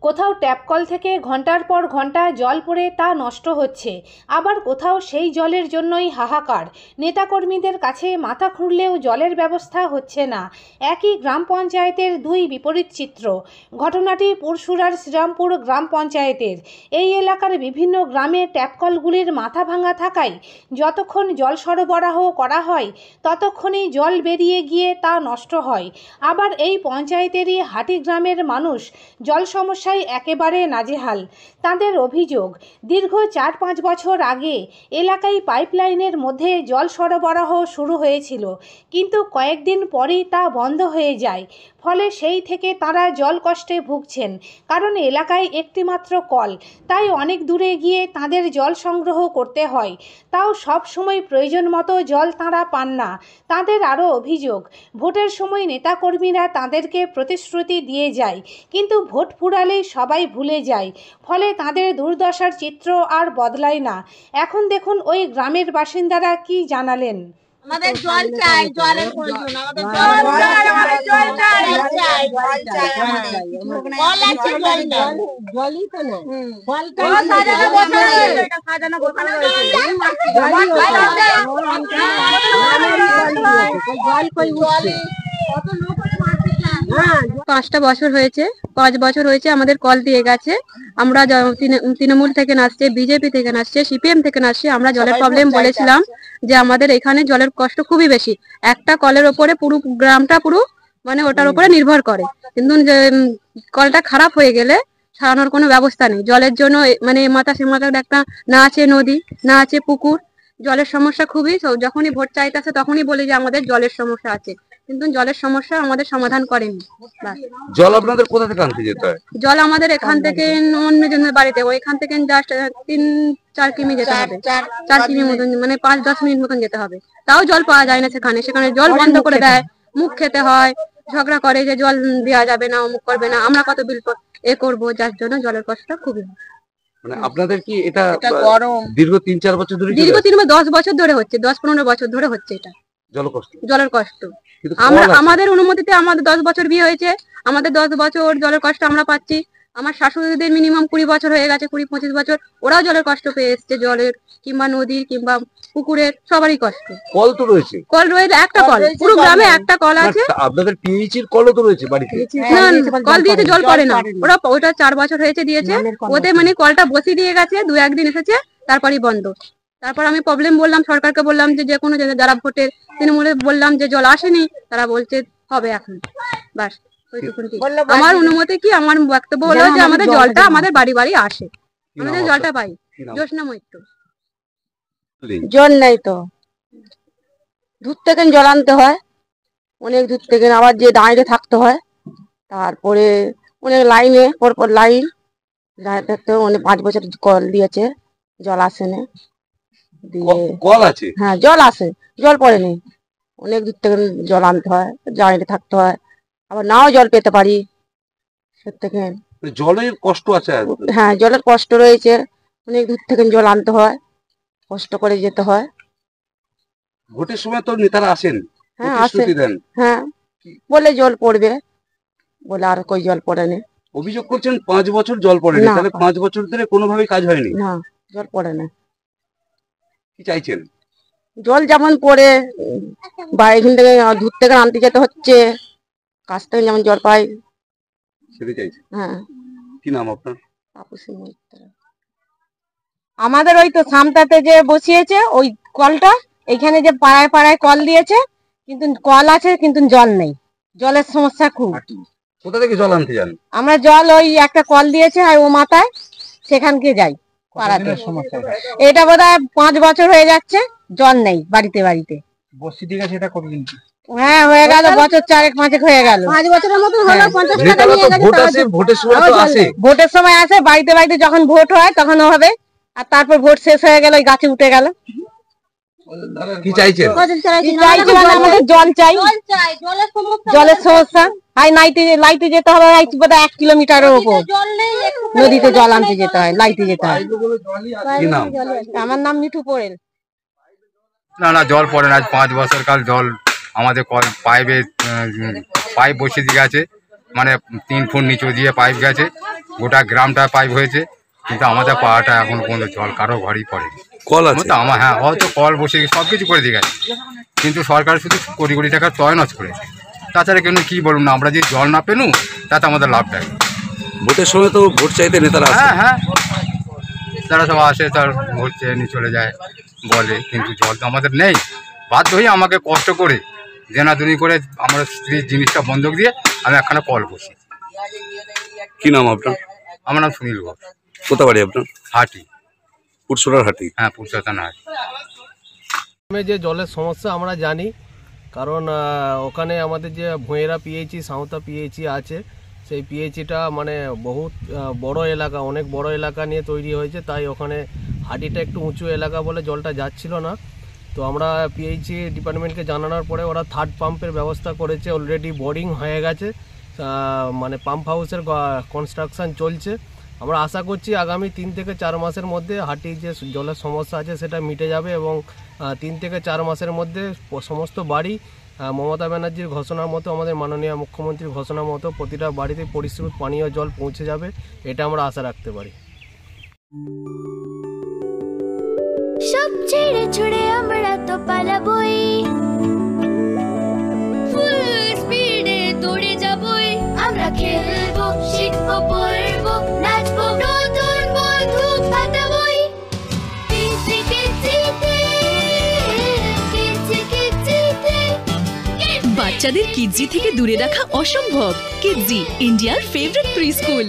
কোথাও tap call থেকে ঘন্টার পর ঘন্টা জল পড়ে তা নষ্ট হচ্ছে, আবার কোথাও সেই জলের জন্যই হাহাকার। নেতাকর্মীদের কাছে মাথা খুঁড়লেও জলের ব্যবস্থা হচ্ছে না। একই গ্রাম পঞ্চায়েতের দুই বিপরীত চিত্র। ঘটনাটি পুরসুরার শ্রীরামপুর গ্রাম পঞ্চায়েতের। এই এলাকার বিভিন্ন গ্রামে ট্যাপ কলগুলির মাথা ভাঙা থাকায় যতক্ষণ জল সরবরাহ করা হয় ততক্ষণই জল বেরিয়ে গিয়ে তা নষ্ট হয়। আবার এই পঞ্চায়েতেরই হাটি গ্রামের মানুষ জল সমস্যায় একেবারে নাজেহাল। তাদের অভিযোগ, দীর্ঘ ৪-৫ বছর আগে এলাকায় পাইপলাইনের মধ্যে জল সরবরাহ শুরু হয়েছিল, কিন্তু কয়েকদিন পরেই তা বন্ধ হয়ে যায়। ফলে সেই থেকে তারা জল কষ্টে ভুগছেন, কারণ এলাকায় একটিমাত্র কল, তাই অনেক দূরে গিয়ে তাদের জল সংগ্রহ করতে হয়। তাও সব সময় প্রয়োজন মতো জল তাঁরা পান না। তাদের আরও অভিযোগ, ভোটের সময় নেতাকর্মীরা তাদেরকে প্রতিশ্রুতি দিয়ে যায়, কিন্তু ভোট ফুরালেই সবাই ভুলে যায়। ফলে তাদের দুর্দশার চিত্র আর বদলায় না। এখন দেখুন ওই গ্রামের বাসিন্দারা কি জানালেন। আমাদের জল চাই, জলের প্রয়োজন, আমাদের জল চাই, আমাদের জল চাই, জল চাই আমাদের। কল আছে, জল নেই, জলই তো নেই। কলটা সাজানো বসানো রয়েছে, এটা সাজানো বসানো রয়েছে, জল কই উঠছে। কত লোক মারতে চায়। 5টা বছর হয়েছে, 5 বছর হয়েছে আমাদের কল দিয়ে গেছে। আমরা তৃণমূল থেকে আসছে, বিজেপি থেকে আসছে, সিপিএম থেকে আসছে। আমরা জলের প্রবলেম বলেছিলাম যে আমাদের এখানে জলের কষ্ট খুবই বেশি। একটা কলের ওপরে পুরো গ্রামটা মানে ওটার উপরে নির্ভর করে, কিন্তু কলটা খারাপ হয়ে গেলে সারানোর কোনো ব্যবস্থা নেই। জলের জন্য মানে মাথা সে মাথা একটা না আছে নদী, না আছে পুকুর। জলের সমস্যা খুবই। যখনই ভোট চাইতেছে তখনই বলি যে আমাদের জলের সমস্যা আছে, কিন্তু জলের সমস্যা আমাদের সমাধান করেনি। জল আপনাদের কোথা থেকে আনতে যেতে হয়? জল আমাদের এখান থেকে অন্যজনের বাড়িতে, ওইখান থেকে জাস্ট 3-4 কিমি যেতে হবে, 4 কিমি মতন, মানে 5-10 মিনিট মতন যেতে হবে। তাও জল পাওয়া যায় না সেখানে জল বন্ধ করে দেয়, মুখ খেতে হয়, ঝগড়া করে যে জল দেওয়া যাবে না, অমুক করবে না, আমরা কত বিল করবো, যার জন্য জলের কষ্টটা খুবই। মানে আপনাদের কি এটা দীর্ঘ 3-4 বছর ধরে? দীর্ঘ 10 বছর ধরে হচ্ছে, 10-15 বছর ধরে হচ্ছে এটা জলের কষ্ট। আমাদের অনুমতিতে আমাদের 10 বছর বিয়ে হয়েছে, আমাদের 10 বছর জলের কষ্ট আমরা পাচ্ছি। আমার শাশুড়িদের মিনিমাম 20 বছর হয়ে গেছে, 20-25 বছর, ওরাও জলের কষ্ট পেয়ে এসছে। জলের কিংবা নদীর কিংবা পুকুরের সবারই কষ্ট। কল তো রয়েছে, কল রয়েছে, একটা কল পুরো গ্রামে একটা কল আছে। আপনাদের পিএইচির কলও তো রয়েছে বাড়িতে? না, কল দিয়েছে, জল পড়ে না। ওটা 4 বছর হয়েছে দিয়েছে, ওতে মানে কলটা বসিয়ে দিয়ে গেছে, 2-1 দিন এসেছে, তারপরই বন্ধ। তারপর আমি প্রবলেম বললাম, সরকারকে বললাম যে কোনো যারা ভোটের তৃণমূলে বললাম যে জল আসেনি, তারা বলছে হবে এখন, বাস ওইটুকুন। আমার অনুমতি কি, আমার বক্তব্য হলো যে আমাদের জলটা আমাদের বাড়ি বাড়ি আসে, আমাদের জলটা পাই। জোসনা মৈত্র। জল নাই তো, দূর থেকে জল আনতে হয়, অনেক দূর থেকে, আবার যে দাঁড়িয়ে থাকতে হয়। তারপরে অনেক লাইনে পরপর লাইন দাঁড়িয়ে থাকতে হয়। অনেক 5 বছর কল দিয়েছে, জল আসেনি। কল আছে, হ্যাঁ জল আসে, জল পড়েনি। অনেক দূর থেকে জল আনতে হয়, দাঁড়িয়ে থাকতে হয়, আবার নাও জল পেতে পারি সে থেকে। জলের কষ্ট আছে? হ্যাঁ জলের কষ্ট রয়েছে, অনেক দূর থেকে জল আনতে হয়, কষ্ট করে যেতে হয়। ভোটের সময় তো নেতারা আসেন, হ্যাঁ আসে, হ্যাঁ বলে জল পড়বে, বলে আর কই জল পড়েনি। অভিযোগ করছেন 5 বছর জল পড়েনি, তাহলে 5 বছর ধরে কোনোভাবেই কাজ হয়নি? না, জল পড়ে না। কি চাইছেন? জল যেমন পড়ে বাইরে থেকে দূর থেকে আনতে যেতে হচ্ছে, কাছ থেকে যেমন জল পাই সেটাই চাইছেন? হ্যাঁ। কি নাম আপনার? আমাদের ওই তো সামটাতে যে বসিয়েছে ওই কলটা, এখানে যে পাড়ায় পাড়ায় কল দিয়েছে, কিন্তু কল আছে কিন্তু জল নেই, জলের সমস্যা খুব। কোথা থেকে জল আনতে যান? আমরা জল ওই একটা কল দিয়েছে আর ও মাথায়, সেখানকে যাই পাড়াতে। এটা বোধহয় 5 বছর হয়ে যাচ্ছে, জল নেই বাড়িতে বাড়িতে। বসি ঠিক আছে, এটা কতদিন? হ্যাঁ হয়ে গেল, বছর 4-5 হয়ে গেল। 5 বছরের মতো হলো। 50 টাকা নিয়ে গেছে। ভোটের সময় আসে, বাড়িতে বাড়িতে যখন ভোট হয় তখন হবে, আর তারপর ভোট শেষ হয়ে গেল, ওই গাছে উঠে গেল। কি চাইছেন? আমাদের জল চাই, জলের সমস্যা। লাইতে যেতে হবে 1 কিলোমিটারের উপর, নদীতে জল আনতে যেতে হয়, লাইতে যেতে হয়। আমার নাম মিঠু পোড়েল। না জল পড়ে না, 5 বছর কাল জল আমাদের পাইপ বসিয়ে দিয়ে গেছে, মানে 3 ফুট নিচু দিয়ে পাইপ গেছে, গোটা গ্রামটা পাইপ হয়েছে, কিন্তু আমাদের পাড়াটা এখন পর্যন্ত জল কারো ঘরেই পড়েনি। কল আছে? তো আমার হ্যাঁ হয়তো কল বসে সব কিছু করে দিয়ে গেছে, কিন্তু সরকার শুধু কোটি কোটি টাকা তয়নত করেছে। তাছাড়া কেন কি বলুন না, আমরা যদি জল না পেনু তাতে আমাদের লাভটা কি? ভোটের সময় তো ভোট চাইতে নেতারা আসে। হ্যাঁ হ্যাঁ, তারা সব আসে, তার ভোট চেয়ে নিয়ে চলে যায় বলে, কিন্তু জল তো আমাদের নেই। বাধ্য হয়ে আমাকে কষ্ট করে দেনাদুনি করে আমার স্ত্রীর জিনিসটা বন্ধক দিয়ে আমি একখানা কল বসি। কি নাম আপনার? আমার নাম সুনীল ঘোষ, কোথা বাড়ি আপনার? হাটি। পুরসুরার হাটি। হ্যাঁ, পুরসুরা হাটি। যে জলের সমস্যা আমরা জানি, কারণ ওখানে আমাদের যে ভুঁয়েরা পিএইচি, সাঁওতা পিএইচি আছে, সেই পিএইচিটা মানে বহুত বড় এলাকা, অনেক বড় এলাকা নিয়ে তৈরি হয়েছে, তাই ওখানে হাটিটা একটু উঁচু এলাকা বলে জলটা যাচ্ছিল না। তো আমরা পিএইচি ডিপার্টমেন্টকে জানানোর পরে ওরা 3rd পাম্পের ব্যবস্থা করেছে, অলরেডি বোরিং হয়ে গেছে, মানে পাম্প হাউসের কনস্ট্রাকশন চলছে। আমরা আশা করছি আগামী 3 থেকে 4 মাসের মধ্যে হাটির যে জলের সমস্যা আছে সেটা মিটে যাবে, এবং 3 থেকে 4 মাসের মধ্যে সমস্ত বাড়ি মমতা ব্যানার্জির ঘোষণার মতো, আমাদের মাননীয় মুখ্যমন্ত্রীর ঘোষণার মতো প্রতিটা বাড়িতে পরিশ্রুত পানীয় জল পৌঁছে যাবে, এটা আমরা আশা রাখতে পারি। সব ছেড়ে ছুড়ে আমরা তো পালাবই, ফুল স্পিডে দৌড়ে যাবই, আমরা খেলবো, শিখবো, পড়বো, নাচবো, নতুন বন্ধু পাতাবই। কিচি কিচিতে, কিচি কিচিতে। বাচ্চাদের কিডজি থেকে দূরে রাখা অসম্ভব। কিডজি, ইন্ডিয়ার ফেভারিট প্রি স্কুল।